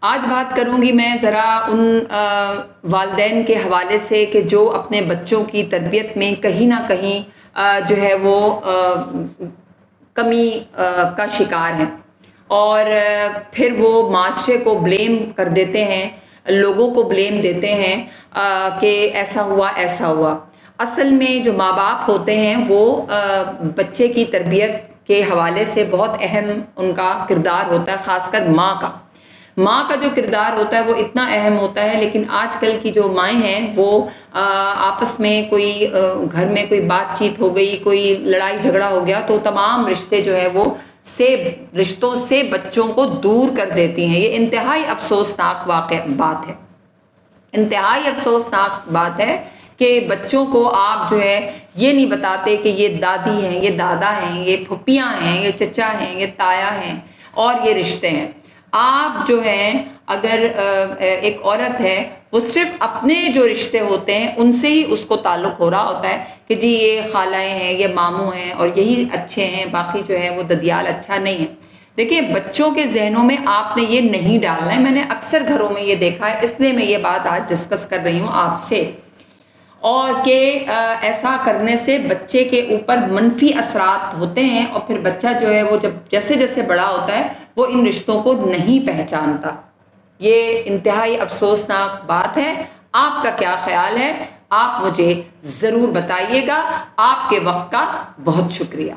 آج بات کروں گی میں ذرا ان والدین کے حوالے سے کہ جو اپنے بچوں کی تربیت میں کہیں نہ کہیں جو ہے وہ کمی کا شکار ہیں، اور پھر وہ معاشرے کو بلیم کر دیتے ہیں، لوگوں کو بلیم دیتے ہیں کہ ایسا ہوا ایسا ہوا۔ اصل میں جو ماں باپ ہوتے ہیں وہ بچے کی تربیت کے حوالے سے بہت اہم ان کا کردار ہوتا ہے، خاص کر ماں کا جو کردار ہوتا ہے وہ اتنا اہم ہوتا ہے، لیکن آج کل کی جو مائیں ہیں وہ آپس میں کوئی گھر میں کوئی بات چیت ہو گئی، کوئی لڑائی جھگڑا ہو گیا تو تمام رشتے جو ہے وہ رشتوں سے بچوں کو دور کر دیتی ہیں۔ یہ انتہائی افسوسناک بات ہے، انتہائی افسوسناک بات ہے کہ بچوں کو آپ جو ہے یہ نہیں بتاتے کہ یہ دادی ہیں، یہ دادا ہیں، یہ پھپھیاں ہیں، یہ چچا ہیں، یہ تایا ہیں اور یہ رشتے ہیں۔ آپ جو ہیں اگر ایک عورت ہے وہ صرف اپنے جو رشتے ہوتے ہیں ان سے ہی اس کو تعلق ہو رہا ہوتا ہے کہ جی یہ خالائیں ہیں، یہ ماموں ہیں اور یہی اچھے ہیں، باقی جو ہے وہ ددیال اچھا نہیں ہے۔ دیکھیں بچوں کے ذہنوں میں آپ نے یہ نہیں ڈالنا ہے، میں نے اکثر گھروں میں یہ دیکھا ہے، اس لیے میں یہ بات آج ڈسکس کر رہی ہوں آپ سے، اور کہ ایسا کرنے سے بچے کے اوپر منفی اثرات ہوتے ہیں، اور پھر بچہ جو ہے وہ جب جیسے جیسے بڑا ہوتا ہے وہ ان رشتوں کو نہیں پہچانتا۔ یہ انتہائی افسوسناک بات ہے۔ آپ کا کیا خیال ہے؟ آپ مجھے ضرور بتائیے گا۔ آپ کے وقت کا بہت شکریہ۔